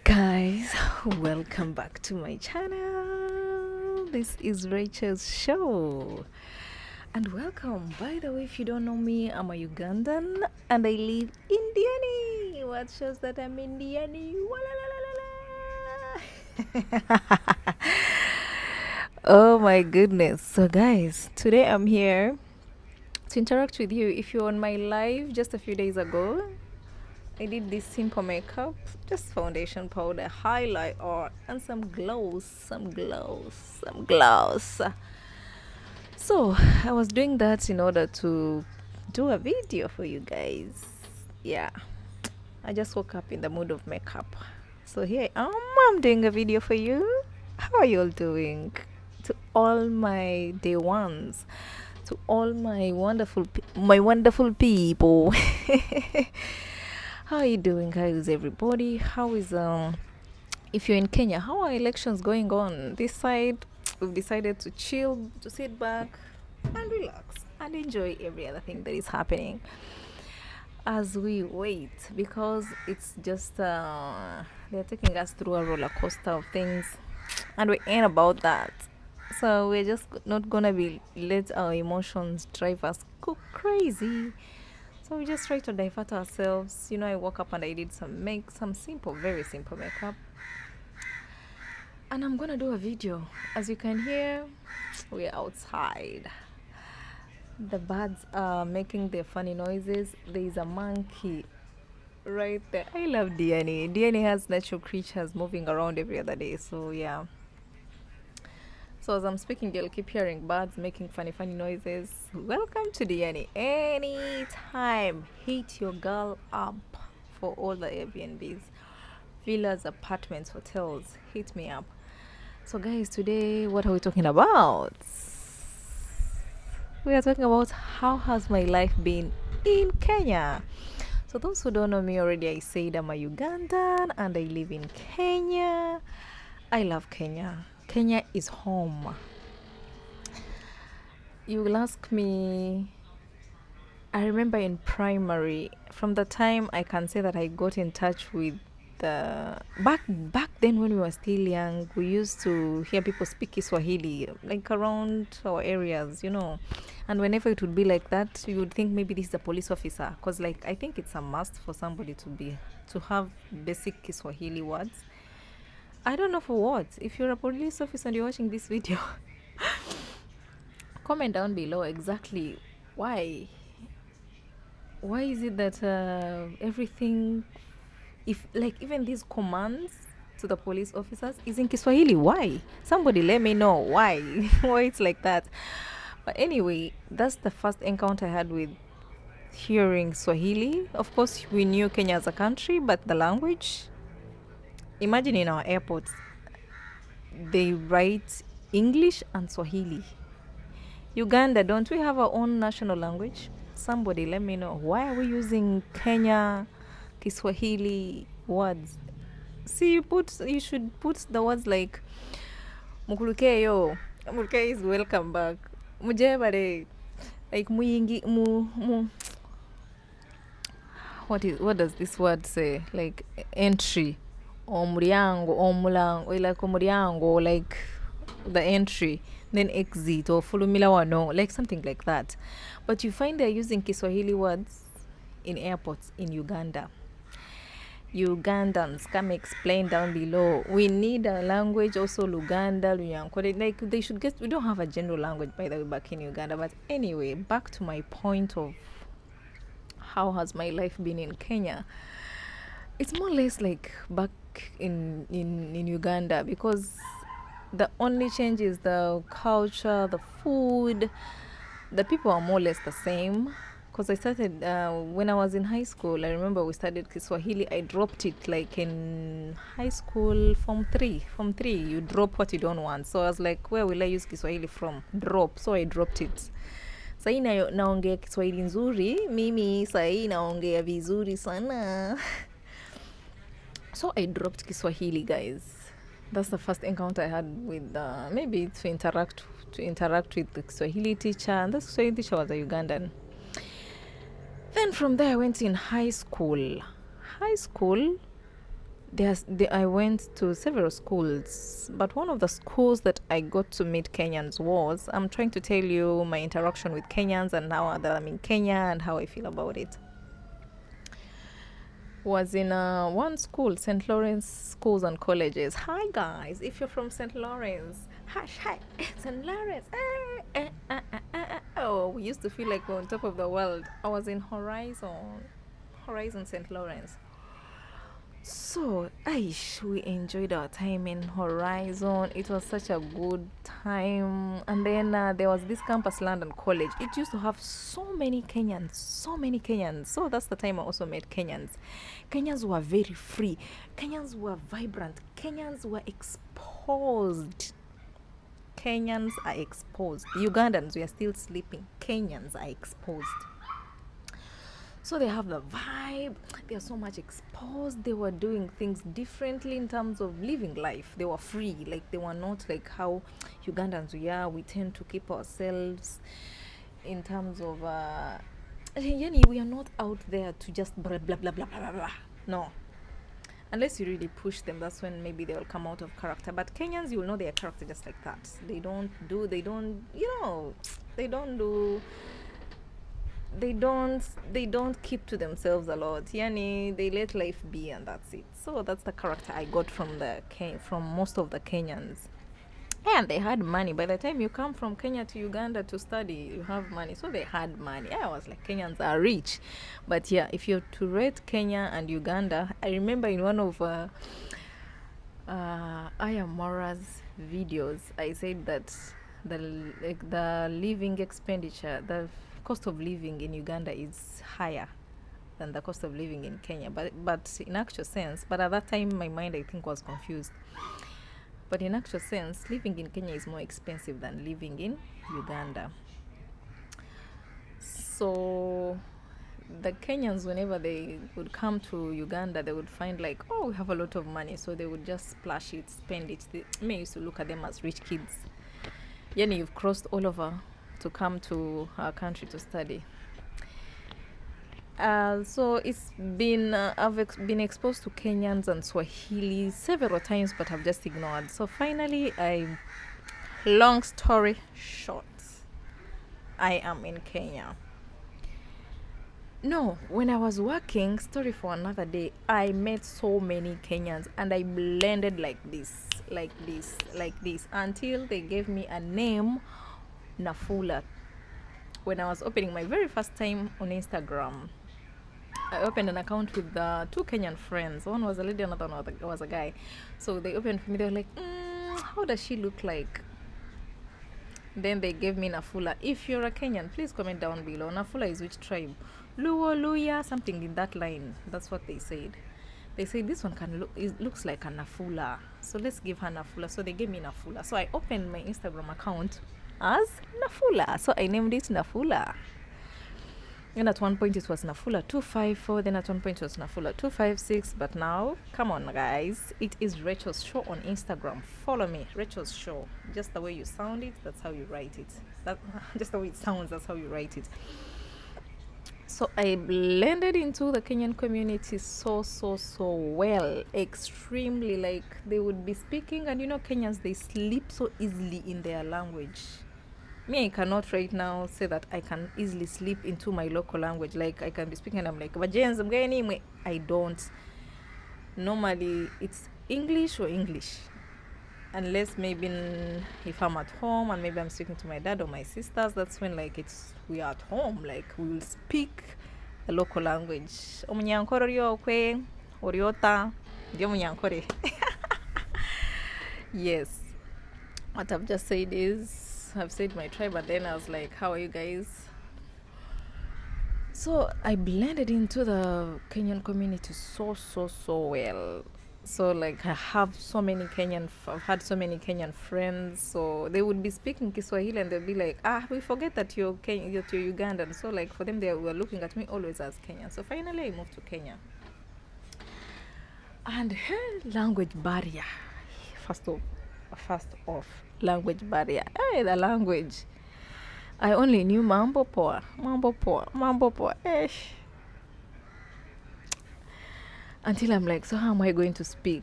Guys, welcome back to my channel. This is Rachel's show. And welcome. By the way, if you don't know me, I'm a Ugandan and I live in Diani. What shows that I'm in Diani? Oh my goodness. So, guys, today I'm here to interact with you. If you're on my live just a few days ago, I did this simple makeup, just foundation powder, highlighter, and some glows. So I was doing that in order to do a video for you guys. Yeah, I just woke up in the mood of makeup. So here I am, I'm doing a video for you. How are you all doing? To all my day ones, to all my wonderful people. How are you doing? How is everybody? How is if you're in Kenya, how are elections going on? This side we've decided to chill, to sit back and relax and enjoy every other thing that is happening as we wait, because it's just they're taking us through a roller coaster of things and we ain't about that. So we're just not gonna be let our emotions drive us go crazy. So we just try to divert ourselves. I woke up and I did some simple, very simple makeup. And I'm gonna do a video. As you can hear, we're outside. The birds are making their funny noises. There is a monkey right there. I love Diani. Diani has natural creatures moving around every other day. So yeah. So as I'm speaking, you'll keep hearing birds making funny noises. Welcome to Diani. Anytime, hit your girl up for all the Airbnbs, villas, apartments, hotels. Hit me up. So guys, today what are we talking about? We are talking about how has my life been in Kenya. So those who don't know me already, I said I'm a Ugandan and I live in Kenya. I love Kenya. Kenya is home. You will ask me, I remember in primary, from the time I can say that I got in touch with the back then when we were still young, we used to hear people speak Kiswahili like around our areas, and whenever it would be like that, you would think maybe this is a police officer, because like I think it's a must for somebody to have basic Kiswahili words. I don't know for what. If you're a police officer and you're watching this video, comment down below exactly why. Why is it that everything, if like even these commands to the police officers is in Kiswahili? Why? Somebody let me know why. Why it's like that. But anyway, that's the first encounter I had with hearing Swahili. Of course, we knew Kenya as a country, but the language, imagine in our airports, they write English and Swahili. Uganda, don't we have our own national language? Somebody let me know. Why are we using Kenya Kiswahili words? See, you should put the words like Mukulukeyo. Mukulukeyo is welcome back. Mujebare. Like what does this word say? Like entry or muriango or mulango, or like muriango, like the entry, then exit or fulumila wano, like something like that. But you find they're using Kiswahili words in airports in Uganda. Ugandans, come explain down below. We need a language also, Luganda, Lunyankore. Like they should get. We don't have a general language, by the way, back in Uganda. But anyway, back to my point of how has my life been in Kenya. It's more or less like back in Uganda, because the only change is the culture, the food. The people are more or less the same. Because I started when I was in high school. I remember we studied Kiswahili. I dropped it like in high school, form 3. Form 3, you drop what you don't want. So I was like, where will I use Kiswahili from? Drop. So I dropped it. Sahii naongea Kiswahili nzuri. Mimi sahii naongea vizuri sana. So I dropped Kiswahili, guys. That's the first encounter I had with maybe to interact with the Swahili teacher, and the Swahili teacher was a Ugandan. Then from there I went in high school. I went to several schools, but one of the schools that I got to meet Kenyans was, I'm trying to tell you my interaction with Kenyans and now that I'm in Kenya and how I feel about it. Was in one school, St. Lawrence Schools and Colleges. Hi guys, if you're from St. Lawrence, hi, St. Lawrence. Oh, we used to feel like we're on top of the world. I was in Horizon St. Lawrence. So, we enjoyed our time in Horizon. It was such a good time. And then there was this campus, London College. It used to have so many Kenyans, so many Kenyans. So that's the time I also met Kenyans. Kenyans were very free. Kenyans were vibrant. Kenyans were exposed. Kenyans are exposed. Ugandans, we are still sleeping. Kenyans are exposed. So they have the vibe, they are so much exposed, they were doing things differently in terms of living life. They were free, like they were not like how Ugandans we tend to keep ourselves in terms of, we are not out there to just blah, blah, blah, blah, blah, blah, blah. No. Unless you really push them, that's when maybe they will come out of character. But Kenyans, you will know their character just like that. They don't keep to themselves a lot. They let life be and that's it. So that's the character I got from most of the Kenyans. And they had money. By the time you come from Kenya to Uganda to study, you have money. So they had money. I was like, Kenyans are rich. But yeah, if you're to rate Kenya and Uganda, I remember in one of Aya Mora's videos, I said that the living expenditure, the cost of living in Uganda is higher than the cost of living in Kenya, but in actual sense, but at that time my mind I think was confused. But in actual sense, living in Kenya is more expensive than living in Uganda. So the Kenyans, whenever they would come to Uganda, they would find like, oh, we have a lot of money, so they would just splash it, spend it. I used to look at them as rich kids. You've crossed all over to come to our country to study. So it's been I've been exposed to Kenyans and Swahili several times, but I've just ignored. So finally, long story short, I am in Kenya. No, when I was working, story for another day, I met so many Kenyans and I blended like this, until they gave me a name, Nafula. When I was opening my very first time on Instagram, I opened an account with two Kenyan friends. One was a lady, another one was a guy. So they opened for me. They were like, how does she look like? Then they gave me Nafula. If you're a Kenyan, please comment down below. Nafula is which tribe? Luo, Luya, something in that line. That's what they said. They said this one looks like a Nafula. So let's give her Nafula. So they gave me Nafula. So I opened my Instagram account as Nafula. So I named it Nafula. And at one point it was Nafula 254, then at one point it was Nafula 256, but now, come on guys, it is Rachel's Show on Instagram. Follow me, Rachel's Show. Just the way you sound it, that's how you write it. Just the way it sounds, that's how you write it. So I blended into the Kenyan community so well, extremely. Like they would be speaking, and Kenyans, they sleep so easily in their language. Me, I cannot right now say that I can easily slip into my local language. Like I can be speaking and I'm like, I don't. Normally it's English or English. Unless maybe if I'm at home and maybe I'm speaking to my dad or my sisters, that's when like we are at home. Like we will speak the local language. Yes. What I've just said is, I've said my tribe, and then I was like, how are you guys? So I blended into the Kenyan community so well. So like I've had so many Kenyan friends. So they would be speaking Kiswahili and they'll be like, we forget that you're Ugandan. So like for them, they were looking at me always as Kenyan. So finally I moved to Kenya. And language barrier. First off, language barrier. Hey, the language. I only knew mambo poa. until I'm like, so how am I going to speak?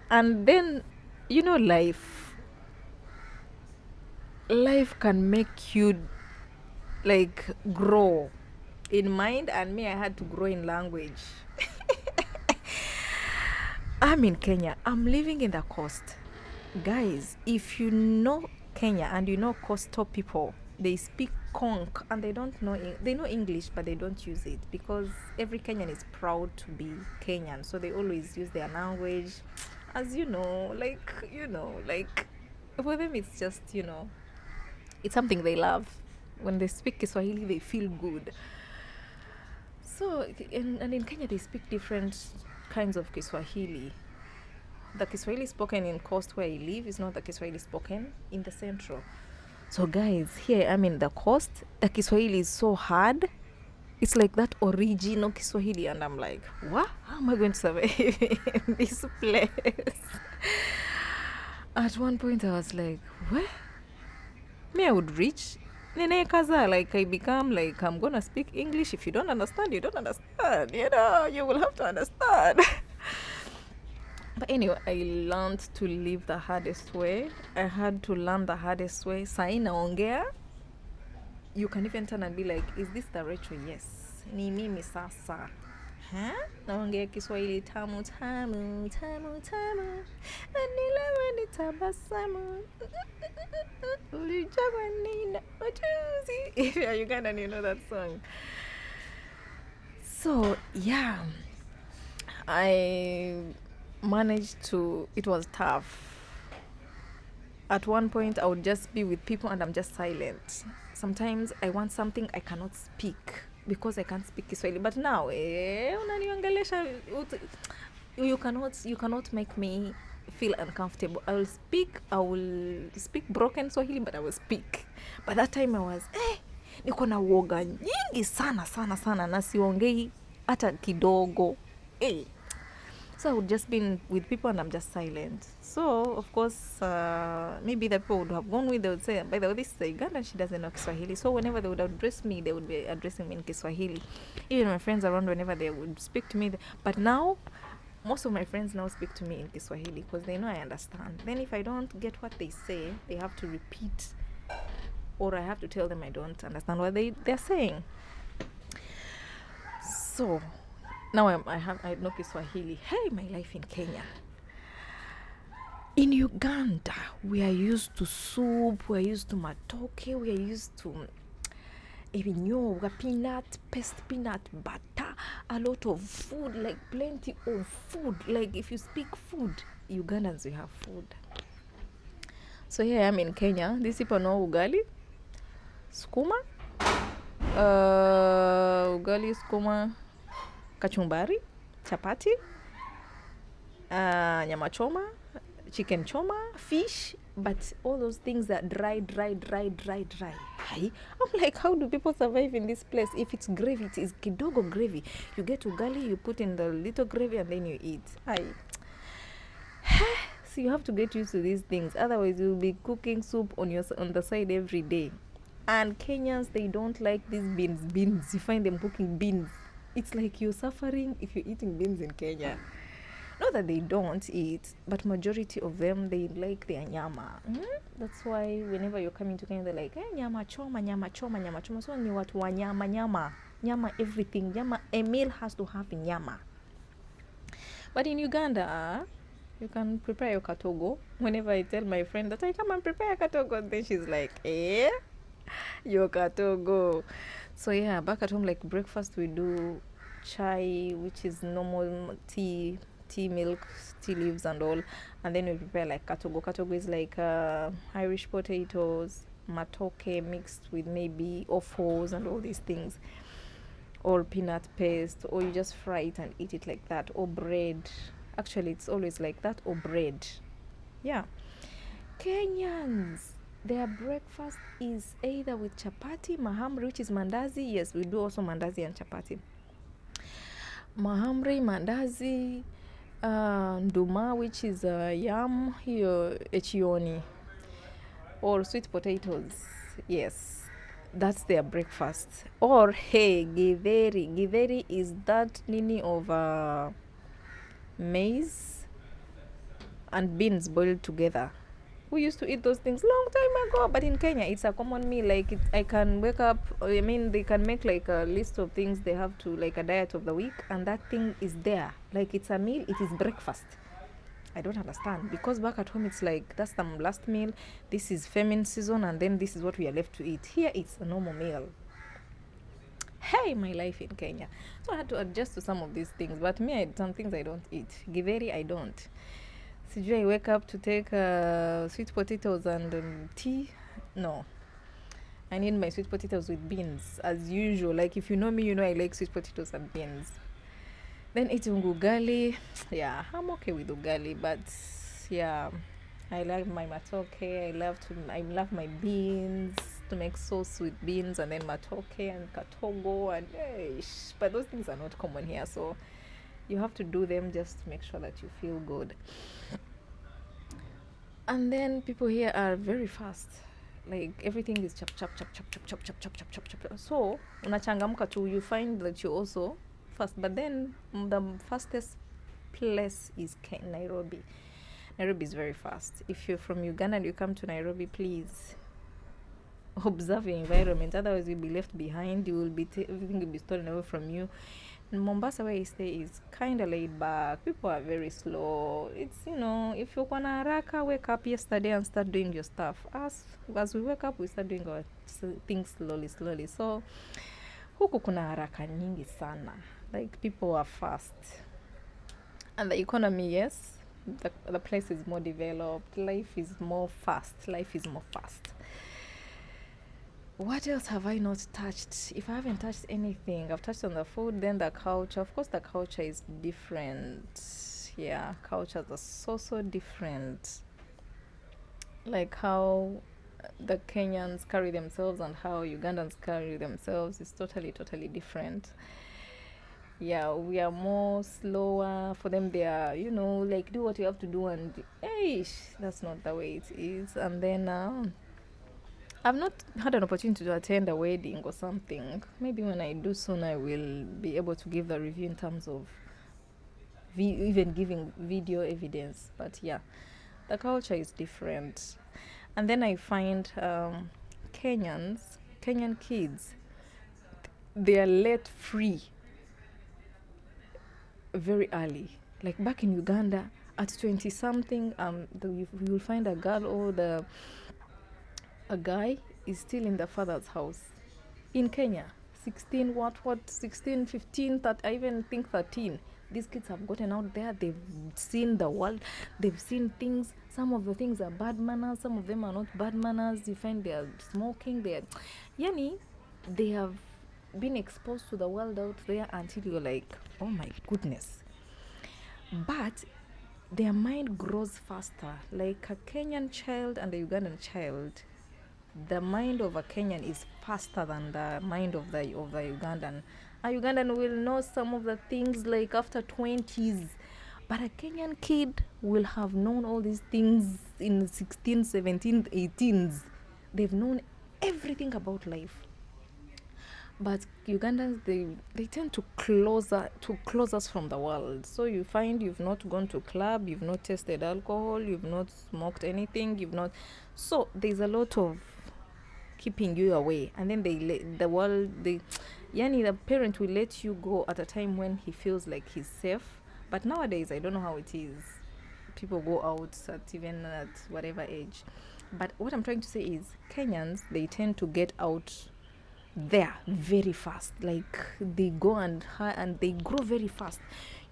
And then, you know, life can make you like grow in mind, and me, I had to grow in language. I'm in Kenya. I'm living in the coast. Guys, if you know Kenya and you know coastal people, they speak conch and they don't know they know English, but they don't use it because every Kenyan is proud to be Kenyan, so they always use their language. As like for them it's just, it's something they love. When they speak Kiswahili, they feel good. So, and in Kenya, they speak different kinds of Kiswahili. The Kiswahili spoken in coast where I live is not the Kiswahili spoken in the central. So, guys, here I'm in the coast. The Kiswahili is so hard. It's like that original Kiswahili, and I'm like, what? How am I going to survive in this place? At one point, I was like, what? Me, I would reach Nene Kaza, like I become like I'm gonna speak English. If you don't understand, you don't understand. You will have to understand. But anyway, I learned to live the hardest way. I had to learn the hardest way. Sai naongea. You can even turn and be like, is this the Rachel? Yes. Ni mimi sasa. Huh? Naongea Kiswahili tamu tamu tamu tamu. Anilewe ni tabasamu. Ulijagwa nina machozi. If you're Ugandan, you know that song. So yeah, I managed to. It was tough. At one point, I would just be with people and I'm just silent. Sometimes I want something, I cannot speak because I can't speak Kiswahili. But now, unaniongelesha, you cannot make me feel uncomfortable. I will speak broken Swahili, but I will speak. By that time I was, niko na woga nyingi sana na siongei hata kidogo. So I would just be with people and I'm just silent. So, of course, maybe the people would have gone with, they would say, by the way, this is the Ugandan, she doesn't know Kiswahili. So whenever they would address me, they would be addressing me in Kiswahili. Even my friends around, whenever they would speak to me. But now, most of my friends now speak to me in Kiswahili because they know I understand. Then if I don't get what they say, they have to repeat, or I have to tell them I don't understand what they're saying. So now I know Kiswahili. Hey, my life in Kenya. In Uganda, we are used to soup, we are used to matoke, we are used to ebinyoga, peanut, paste peanut butter, a lot of food, like plenty of food. Like if you speak food, Ugandans, we have food. So here I am in Kenya. These people know ugali, skuma, ugali, skuma, kachumbari, chapati, nyama choma, chicken choma, fish, but all those things are dry. I'm like, how do people survive in this place? If it's gravy, it is kidogo gravy. You get ugali, you put in the little gravy, and then you eat. So you have to get used to these things. Otherwise, you'll be cooking soup on the side every day. And Kenyans, they don't like these beans. You find them cooking beans. It's like you're suffering if you're eating beans in Kenya. Not that they don't eat, but majority of them, they like their nyama. That's why whenever you're coming to Kenya, they're like, nyama choma. So ni watu wa nyama everything. Nyama, a meal has to have nyama. But in Uganda, you can prepare your katogo. Whenever I tell my friend that I come and prepare katogo, then she's like, your katogo. So yeah, back at home, like breakfast, we do chai, which is normal tea milk, tea leaves and all, and then we prepare like katogo. Katogo is like Irish potatoes, matoke mixed with maybe offals and all these things, or peanut paste, or you just fry it and eat it like that, or bread. Actually, it's always like that, or bread. Yeah. Kenyans, their breakfast is either with chapati, mahamri, which is mandazi. Yes, we do also mandazi and chapati. Mahamri, mandazi, nduma, which is yam, echioni, or sweet potatoes. Yes, that's their breakfast. Or hey, githeri is that nini of maize and beans boiled together. We used to eat those things long time ago, but in Kenya it's a common meal. Like I can wake up, I mean they can make like a list of things they have to, like a diet of the week, and that thing is there. Like it's a meal, it is breakfast. I don't understand, because back at home it's like that's the last meal, this is famine season, and then this is what we are left to eat. Here it's a normal meal. Hey, my life in Kenya. So I had to adjust to some of these things. But me, some things I don't eat. Githeri, I don't. Sijui I wake up to take sweet potatoes and tea. No. I need my sweet potatoes with beans, as usual. Like, if you know me, you know I like sweet potatoes and beans. Then eating ugali. Yeah, I'm okay with ugali. But, yeah, I like my matoke. I love my beans, to make sauce with beans, and then matoke and katogo and but those things are not common here, so you have to do them just to make sure that you feel good. And then people here are very fast, like everything is chop chop chop chop chop chop chop chop chop chop chop. So unachangamka too, you find that you're also fast. But then the fastest place is Nairobi. Nairobi is very fast. If you're from Uganda and you come to Nairobi, please observe your environment, otherwise you'll be left behind. You will be everything will be stolen away from you. In Mombasa, where I stay, is kind of laid back. People are very slow. It's, if you're gonna haraka, wake up yesterday and start doing your stuff. As we wake up, we start doing our things slowly. So huku kuna haraka nyingi sana. Like, people are fast. And the economy, yes, the place is more developed. Life is more fast. What else have I not touched? If I haven't touched anything, I've touched on the food, then the culture. Of course, the culture is different. Yeah, cultures are so different. Like how the Kenyans carry themselves and how Ugandans carry themselves is totally different. Yeah, we are more slower. For them, they are, like, do what you have to do, and that's not the way it is. And then I've not had an opportunity to attend a wedding or something. Maybe when I do soon, I will be able to give the review in terms of even giving video evidence. But yeah, the culture is different. And then I find Kenyan kids, they are let free very early. Like back in Uganda, at 20 something, you will find a girl or a guy is still in the father's house. In Kenya, 16, 16, 15, I even think 13. These kids have gotten out there, they've seen the world, they've seen things. Some of the things are bad manners, some of them are not bad manners. You find they are smoking, they have been exposed to the world out there until you're like, oh my goodness. But their mind grows faster. Like a Kenyan child and a Ugandan child, the mind of a Kenyan is faster than the mind of the Ugandan. A Ugandan will know some of the things like after 20s, but a Kenyan kid will have known all these things in 16, 17, 18s. They've known everything about life. But Ugandans, they tend to close us from the world. So you find you've not gone to club, you've not tasted alcohol, you've not smoked anything, so there's a lot of keeping you away. And then the parent will let you go at a time when he feels like he's safe. But nowadays, I don't know how it is. People go out even at whatever age. But what I'm trying to say is, Kenyans, they tend to get out there very fast. Like, they go and they grow very fast.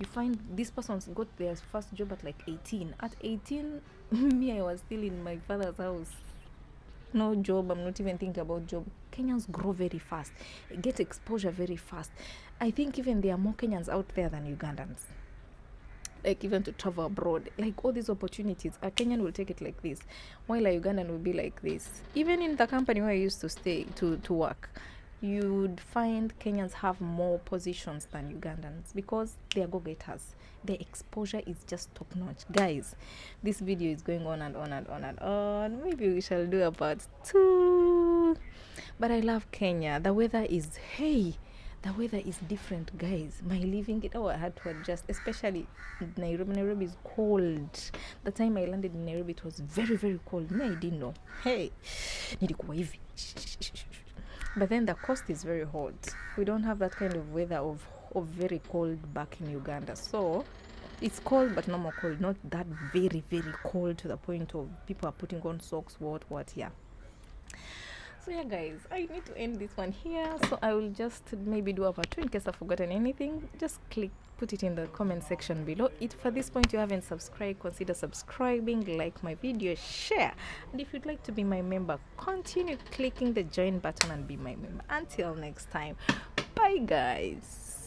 You find this person's got their first job at like 18. At 18, me, I was still in my father's house. No job, I'm not even thinking about job. Kenyans grow very fast, get exposure very fast. I think even there are more Kenyans out there than Ugandans. Like, even to travel abroad, like all these opportunities, a Kenyan will take it like this, while a Ugandan will be like this. Even in the company where I used to stay to work, you'd find Kenyans have more positions than Ugandans because they are go-getters. Their exposure is just top-notch. Guys, this video is going on and on and on and on. Maybe we shall do a part 2. But I love Kenya. The weather is, The weather is different, guys. My living it, oh, I had to adjust, especially Nairobi. Nairobi is cold. The time I landed in Nairobi, it was very, very cold. Me, I didn't know. Hey, nilikuwa hivi. But then the coast is very hot. We don't have that kind of weather of very cold back in Uganda. So it's cold, but normal cold, not that very, very cold to the point of people are putting on socks, what, yeah. So yeah, guys, I need to end this one here. So I will just maybe do a part 2 in case I've forgotten anything. Just put it in the comment section below. If at this point you haven't subscribed, consider subscribing, like my video, share. And if you'd like to be my member, continue clicking the join button and be my member. Until next time, bye guys.